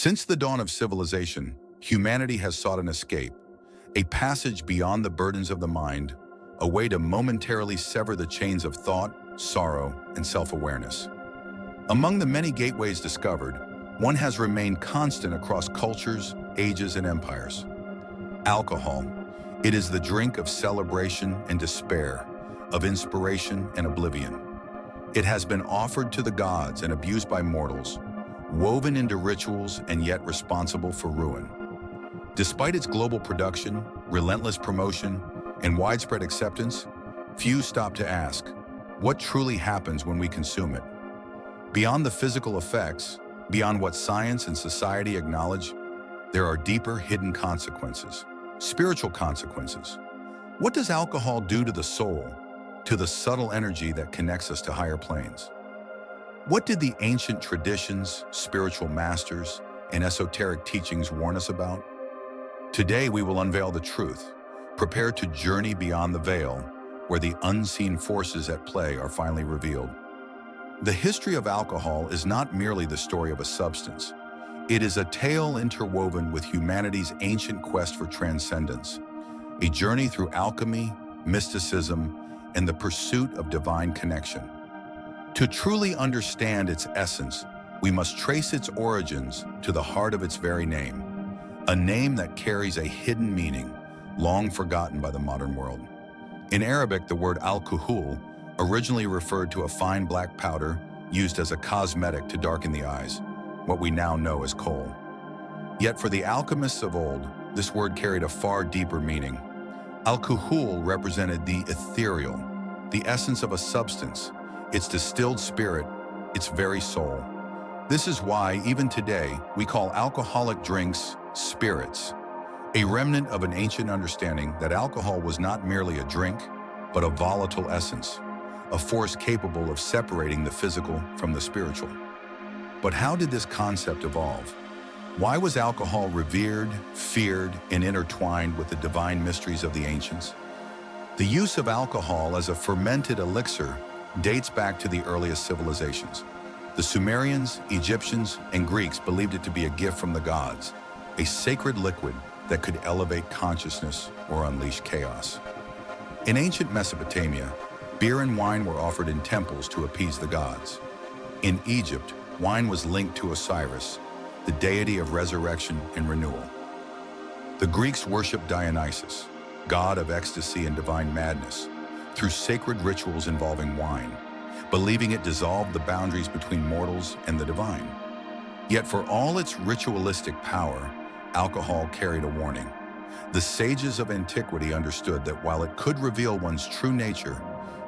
Since the dawn of civilization, humanity has sought an escape, a passage beyond the burdens of the mind, a way to momentarily sever the chains of thought, sorrow, and self-awareness. Among the many gateways discovered, one has remained constant across cultures, ages, and empires. Alcohol. It is the drink of celebration and despair, of inspiration and oblivion. It has been offered to the gods and abused by mortals, woven into rituals and yet responsible for ruin. Despite its global production, relentless promotion, and widespread acceptance, few stop to ask, what truly happens when we consume it? Beyond the physical effects, beyond what science and society acknowledge, there are deeper hidden consequences, spiritual consequences. What does alcohol do to the soul, to the subtle energy that connects us to higher planes? What did the ancient traditions, spiritual masters, and esoteric teachings warn us about? Today we will unveil the truth, prepare to journey beyond the veil, where the unseen forces at play are finally revealed. The history of alcohol is not merely the story of a substance. It is a tale interwoven with humanity's ancient quest for transcendence, a journey through alchemy, mysticism, and the pursuit of divine connection. To truly understand its essence, we must trace its origins to the heart of its very name, a name that carries a hidden meaning, long forgotten by the modern world. In Arabic, the word al-kuhul originally referred to a fine black powder used as a cosmetic to darken the eyes, what we now know as kohl. Yet for the alchemists of old, this word carried a far deeper meaning. Al-kuhul represented the ethereal, the essence of a substance, its distilled spirit, its very soul. This is why, even today, we call alcoholic drinks spirits, a remnant of an ancient understanding that alcohol was not merely a drink, but a volatile essence, a force capable of separating the physical from the spiritual. But how did this concept evolve? Why was alcohol revered, feared, and intertwined with the divine mysteries of the ancients? The use of alcohol as a fermented elixir dates back to the earliest civilizations. The Sumerians, Egyptians, and Greeks believed it to be a gift from the gods, a sacred liquid that could elevate consciousness or unleash chaos. In ancient Mesopotamia, beer and wine were offered in temples to appease the gods. In Egypt, wine was linked to Osiris, the deity of resurrection and renewal. The Greeks worshipped Dionysus, god of ecstasy and divine madness, through sacred rituals involving wine, believing it dissolved the boundaries between mortals and the divine. Yet for all its ritualistic power, alcohol carried a warning. The sages of antiquity understood that while it could reveal one's true nature,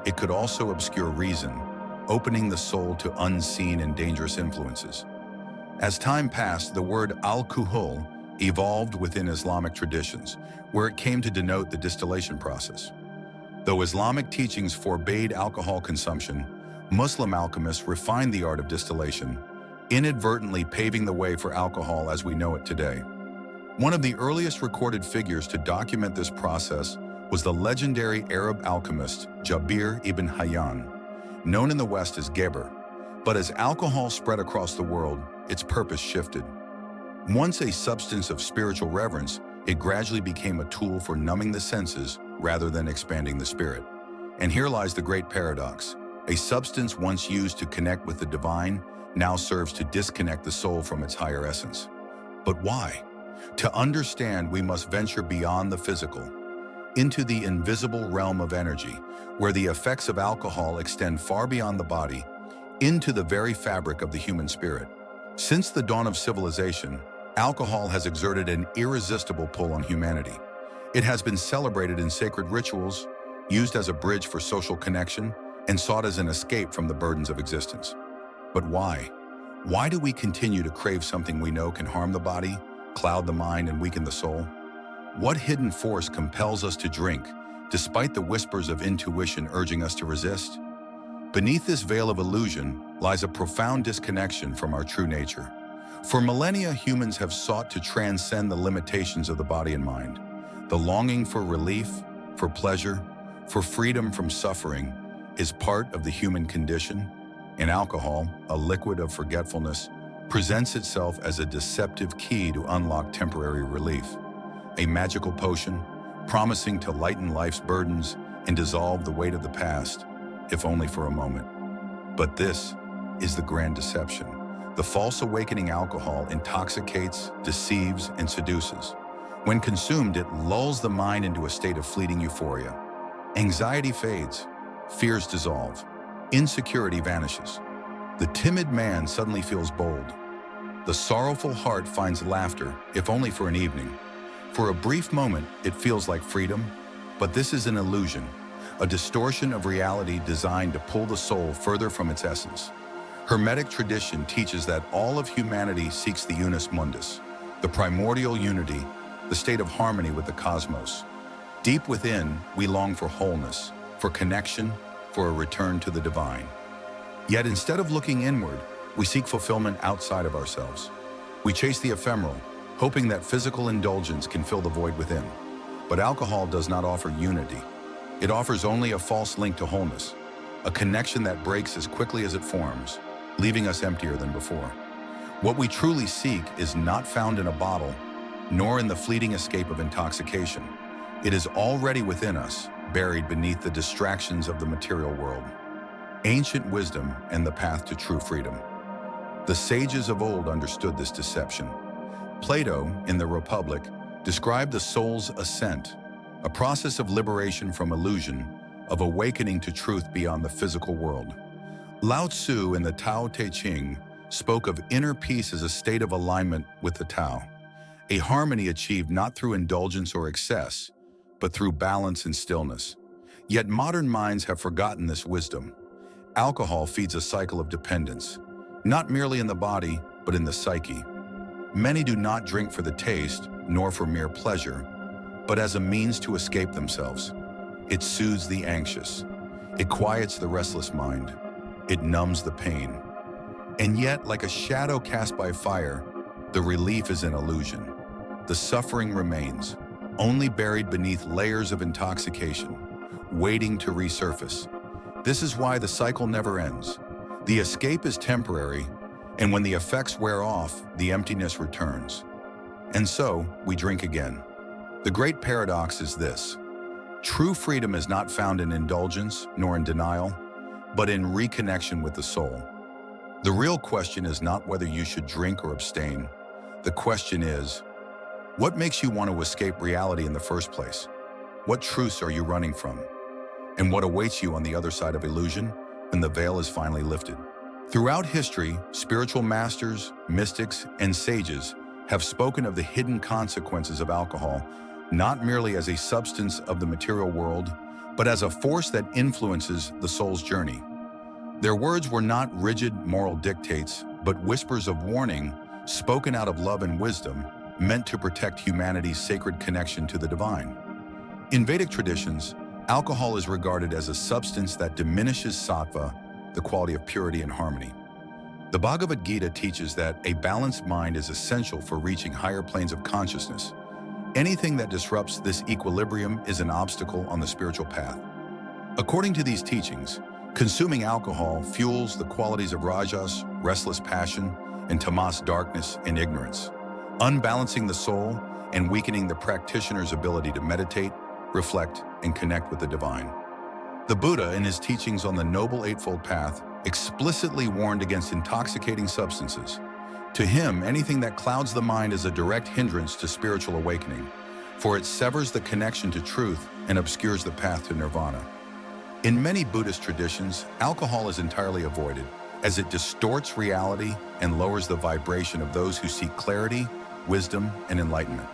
it could also obscure reason, opening the soul to unseen and dangerous influences. As time passed, the word al-kuhul evolved within Islamic traditions, where it came to denote the distillation process. Though Islamic teachings forbade alcohol consumption, Muslim alchemists refined the art of distillation, inadvertently paving the way for alcohol as we know it today. One of the earliest recorded figures to document this process was the legendary Arab alchemist Jabir ibn Hayyan, known in the West as Geber. But as alcohol spread across the world, its purpose shifted. Once a substance of spiritual reverence, it gradually became a tool for numbing the senses rather than expanding the spirit. And here lies the great paradox. A substance once used to connect with the divine now serves to disconnect the soul from its higher essence. But why? To understand, we must venture beyond the physical, into the invisible realm of energy, where the effects of alcohol extend far beyond the body, into the very fabric of the human spirit. Since the dawn of civilization, alcohol has exerted an irresistible pull on humanity. It has been celebrated in sacred rituals, used as a bridge for social connection, and sought as an escape from the burdens of existence. But why? Why do we continue to crave something we know can harm the body, cloud the mind, and weaken the soul? What hidden force compels us to drink, despite the whispers of intuition urging us to resist? Beneath this veil of illusion lies a profound disconnection from our true nature. For millennia, humans have sought to transcend the limitations of the body and mind. The longing for relief, for pleasure, for freedom from suffering is part of the human condition. In alcohol, a liquid of forgetfulness, presents itself as a deceptive key to unlock temporary relief, a magical potion promising to lighten life's burdens and dissolve the weight of the past, if only for a moment. But this is the grand deception. The false awakening alcohol intoxicates, deceives, and seduces. When consumed, it lulls the mind into a state of fleeting euphoria. Anxiety fades, fears dissolve, insecurity vanishes. The timid man suddenly feels bold. The sorrowful heart finds laughter, if only for an evening. For a brief moment, it feels like freedom, but this is an illusion, a distortion of reality designed to pull the soul further from its essence. Hermetic tradition teaches that all of humanity seeks the unus mundus, the primordial unity, the state of harmony with the cosmos. Deep within, we long for wholeness, for connection, for a return to the divine. Yet instead of looking inward, we seek fulfillment outside of ourselves. We chase the ephemeral, hoping that physical indulgence can fill the void within. But alcohol does not offer unity. It offers only a false link to wholeness, a connection that breaks as quickly as it forms, leaving us emptier than before. What we truly seek is not found in a bottle, nor in the fleeting escape of intoxication. It is already within us, buried beneath the distractions of the material world. Ancient wisdom and the path to true freedom. The sages of old understood this deception. Plato, in the Republic, described the soul's ascent, a process of liberation from illusion, of awakening to truth beyond the physical world. Lao Tzu in the Tao Te Ching spoke of inner peace as a state of alignment with the Tao, a harmony achieved not through indulgence or excess, but through balance and stillness. Yet modern minds have forgotten this wisdom. Alcohol feeds a cycle of dependence, not merely in the body, but in the psyche. Many do not drink for the taste, nor for mere pleasure, but as a means to escape themselves. It soothes the anxious. It quiets the restless mind. It numbs the pain. And yet, like a shadow cast by fire, the relief is an illusion. The suffering remains, only buried beneath layers of intoxication, waiting to resurface. This is why the cycle never ends. The escape is temporary, and when the effects wear off, the emptiness returns. And so, we drink again. The great paradox is this: true freedom is not found in indulgence nor in denial, but in reconnection with the soul. The real question is not whether you should drink or abstain. The question is, what makes you want to escape reality in the first place? What truths are you running from? And what awaits you on the other side of illusion when the veil is finally lifted? Throughout history, spiritual masters, mystics, and sages have spoken of the hidden consequences of alcohol, not merely as a substance of the material world, but as a force that influences the soul's journey. Their words were not rigid moral dictates, but whispers of warning, spoken out of love and wisdom, meant to protect humanity's sacred connection to the divine. In Vedic traditions, alcohol is regarded as a substance that diminishes sattva, the quality of purity and harmony. The Bhagavad Gita teaches that a balanced mind is essential for reaching higher planes of consciousness. Anything that disrupts this equilibrium is an obstacle on the spiritual path. According to these teachings, consuming alcohol fuels the qualities of rajas, restless passion, and tamas, darkness and ignorance, unbalancing the soul and weakening the practitioner's ability to meditate, reflect, and connect with the divine. The Buddha, in his teachings on the Noble Eightfold Path, explicitly warned against intoxicating substances. To him, anything that clouds the mind is a direct hindrance to spiritual awakening, for it severs the connection to truth and obscures the path to nirvana. In many Buddhist traditions, alcohol is entirely avoided, as it distorts reality and lowers the vibration of those who seek clarity, wisdom, and enlightenment.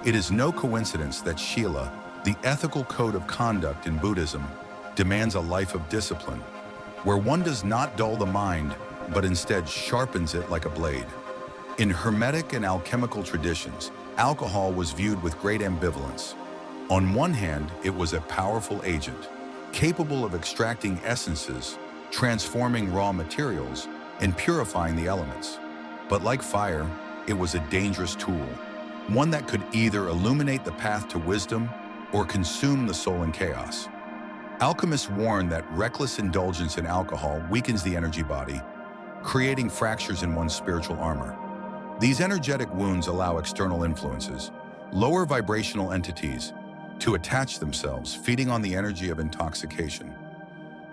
It is no coincidence that Shila, the ethical code of conduct in Buddhism, demands a life of discipline, where one does not dull the mind, but instead sharpens it like a blade. In Hermetic and alchemical traditions, alcohol was viewed with great ambivalence. On one hand, it was a powerful agent, capable of extracting essences, transforming raw materials, and purifying the elements. But like fire, it was a dangerous tool, one that could either illuminate the path to wisdom or consume the soul in chaos. Alchemists warn that reckless indulgence in alcohol weakens the energy body, creating fractures in one's spiritual armor. These energetic wounds allow external influences, lower vibrational entities, to attach themselves, feeding on the energy of intoxication.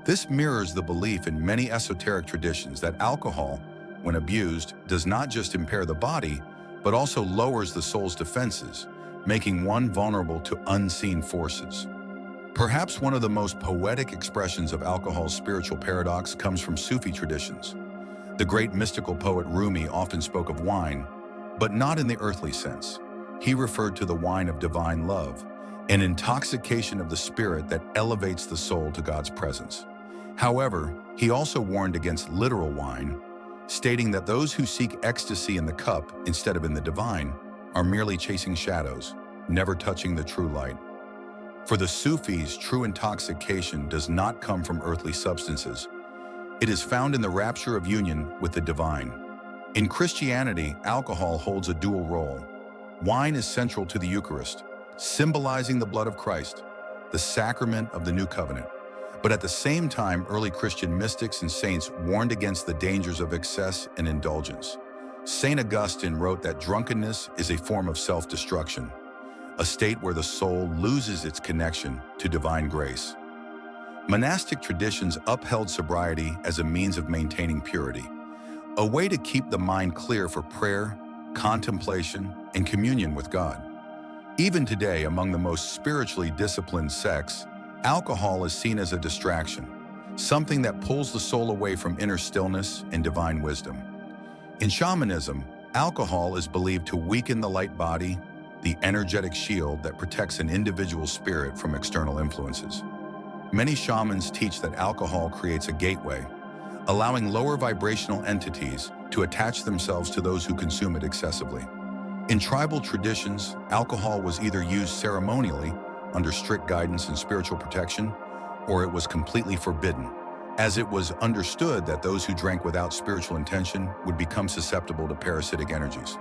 This mirrors the belief in many esoteric traditions that alcohol, when abused, does not just impair the body, but also lowers the soul's defenses, making one vulnerable to unseen forces. Perhaps one of the most poetic expressions of alcohol's spiritual paradox comes from Sufi traditions. The great mystical poet Rumi often spoke of wine, but not in the earthly sense. He referred to the wine of divine love, an intoxication of the spirit that elevates the soul to God's presence. However, he also warned against literal wine, stating that those who seek ecstasy in the cup instead of in the divine are merely chasing shadows, never touching the true light. For the Sufis, true intoxication does not come from earthly substances. It is found in the rapture of union with the divine. In Christianity, alcohol holds a dual role. Wine is central to the Eucharist, symbolizing the blood of Christ, the sacrament of the new covenant. But at the same time, early Christian mystics and saints warned against the dangers of excess and indulgence. Saint Augustine wrote that drunkenness is a form of self-destruction, a state where the soul loses its connection to divine grace. Monastic traditions upheld sobriety as a means of maintaining purity, a way to keep the mind clear for prayer, contemplation, and communion with God. Even today, among the most spiritually disciplined sects, alcohol is seen as a distraction, something that pulls the soul away from inner stillness and divine wisdom. In shamanism, alcohol is believed to weaken the light body, the energetic shield that protects an individual's spirit from external influences. Many shamans teach that alcohol creates a gateway, allowing lower vibrational entities to attach themselves to those who consume it excessively. In tribal traditions, alcohol was either used ceremonially, under strict guidance and spiritual protection, or it was completely forbidden, as it was understood that those who drank without spiritual intention would become susceptible to parasitic energies.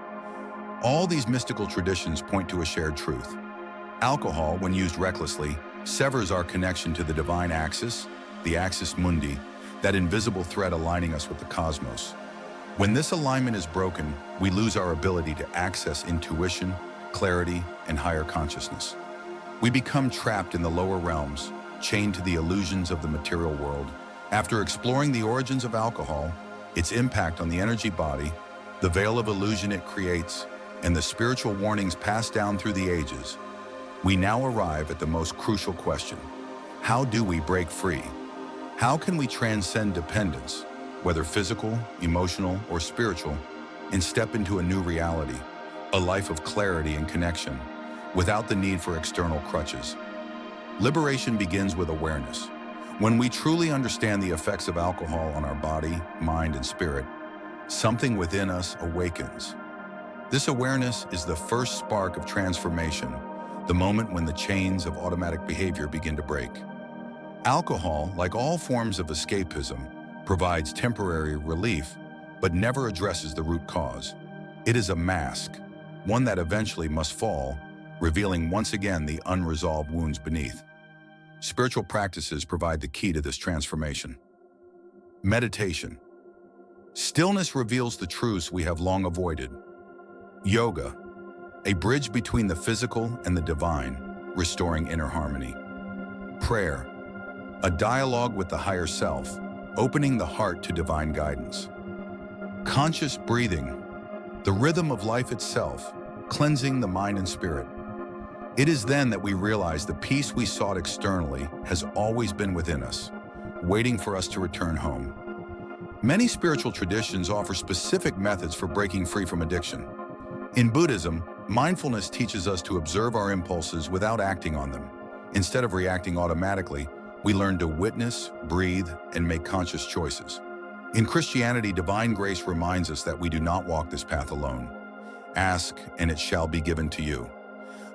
All these mystical traditions point to a shared truth. Alcohol, when used recklessly, severs our connection to the divine axis, the axis mundi, that invisible thread aligning us with the cosmos. When this alignment is broken, we lose our ability to access intuition, clarity, and higher consciousness. We become trapped in the lower realms, chained to the illusions of the material world. After exploring the origins of alcohol, its impact on the energy body, the veil of illusion it creates, and the spiritual warnings passed down through the ages, we now arrive at the most crucial question. How do we break free? How can we transcend dependence, whether physical, emotional, or spiritual, and step into a new reality, a life of clarity and connection, without the need for external crutches? Liberation begins with awareness. When we truly understand the effects of alcohol on our body, mind, and spirit, something within us awakens. This awareness is the first spark of transformation, the moment when the chains of automatic behavior begin to break. Alcohol, like all forms of escapism, provides temporary relief, but never addresses the root cause. It is a mask, one that eventually must fall, revealing once again the unresolved wounds beneath. Spiritual practices provide the key to this transformation. Meditation. Stillness reveals the truths we have long avoided. Yoga, a bridge between the physical and the divine, restoring inner harmony. Prayer, a dialogue with the higher self, opening the heart to divine guidance. Conscious breathing, the rhythm of life itself, cleansing the mind and spirit. It is then that we realize the peace we sought externally has always been within us, waiting for us to return home. Many spiritual traditions offer specific methods for breaking free from addiction. In Buddhism, mindfulness teaches us to observe our impulses without acting on them. Instead of reacting automatically, we learn to witness, breathe, and make conscious choices. In Christianity, divine grace reminds us that we do not walk this path alone. Ask, and it shall be given to you.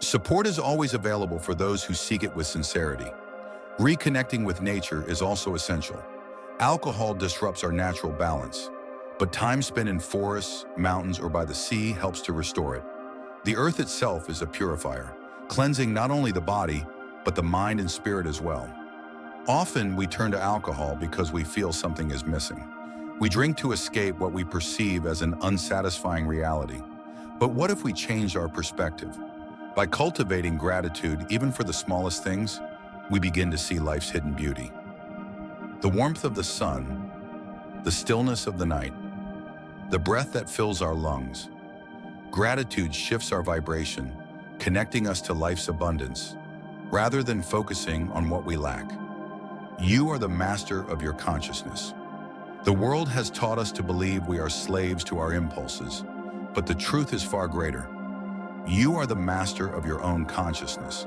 Support is always available for those who seek it with sincerity. Reconnecting with nature is also essential. Alcohol disrupts our natural balance, but time spent in forests, mountains, or by the sea helps to restore it. The earth itself is a purifier, cleansing not only the body, but the mind and spirit as well. Often we turn to alcohol because we feel something is missing. We drink to escape what we perceive as an unsatisfying reality. But what if we changed our perspective? By cultivating gratitude, even for the smallest things, we begin to see life's hidden beauty. The warmth of the sun, the stillness of the night, the breath that fills our lungs. Gratitude shifts our vibration, connecting us to life's abundance, rather than focusing on what we lack. You are the master of your consciousness. The world has taught us to believe we are slaves to our impulses, but the truth is far greater. You are the master of your own consciousness.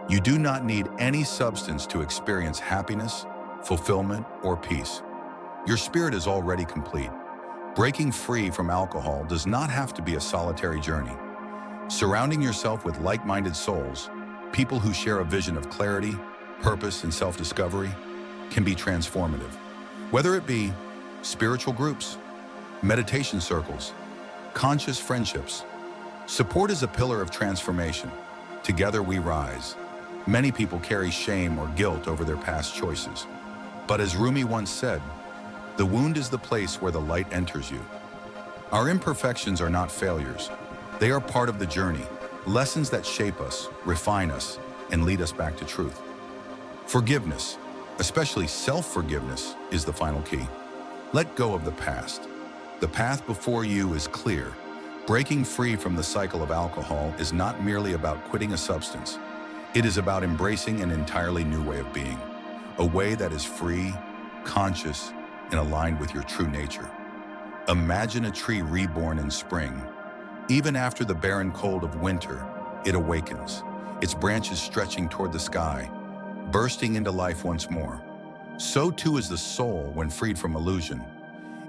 You do not need any substance to experience happiness, fulfillment, or peace. Your spirit is already complete. Breaking free from alcohol does not have to be a solitary journey. Surrounding yourself with like-minded souls, people who share a vision of clarity, purpose, and self-discovery, can be transformative. Whether it be spiritual groups, meditation circles, conscious friendships, support is a pillar of transformation. Together we rise. Many people carry shame or guilt over their past choices. But as Rumi once said, the wound is the place where the light enters you. Our imperfections are not failures. They are part of the journey, lessons that shape us, refine us, and lead us back to truth. Forgiveness, especially self-forgiveness, is the final key. Let go of the past. The path before you is clear. Breaking free from the cycle of alcohol is not merely about quitting a substance. It is about embracing an entirely new way of being, a way that is free, conscious, and aligned with your true nature. Imagine a tree reborn in spring. Even after the barren cold of winter, it awakens, its branches stretching toward the sky, bursting into life once more. So too is the soul when freed from illusion.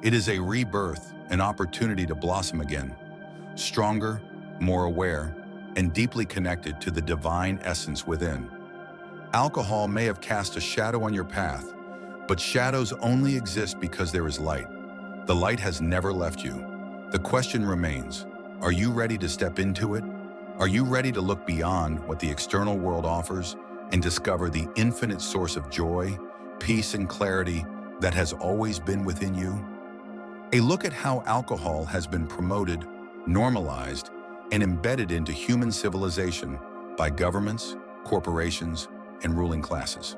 It is a rebirth, an opportunity to blossom again, stronger, more aware, and deeply connected to the divine essence within. Alcohol may have cast a shadow on your path, but shadows only exist because there is light. The light has never left you. The question remains, are you ready to step into it? Are you ready to look beyond what the external world offers and discover the infinite source of joy, peace, and clarity that has always been within you? A look at how alcohol has been promoted, normalized, and embedded into human civilization by governments, corporations, and ruling classes.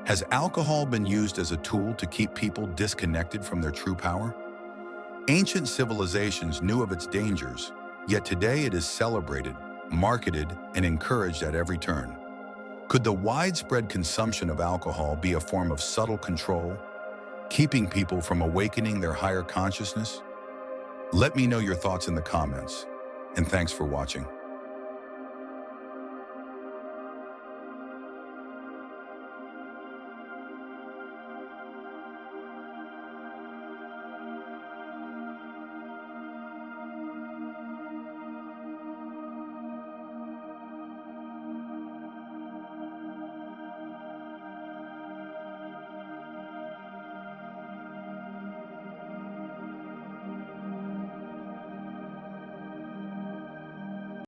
Has alcohol been used as a tool to keep people disconnected from their true power? Ancient civilizations knew of its dangers, yet today it is celebrated, marketed, and encouraged at every turn. Could the widespread consumption of alcohol be a form of subtle control, keeping people from awakening their higher consciousness? Let me know your thoughts in the comments, and thanks for watching.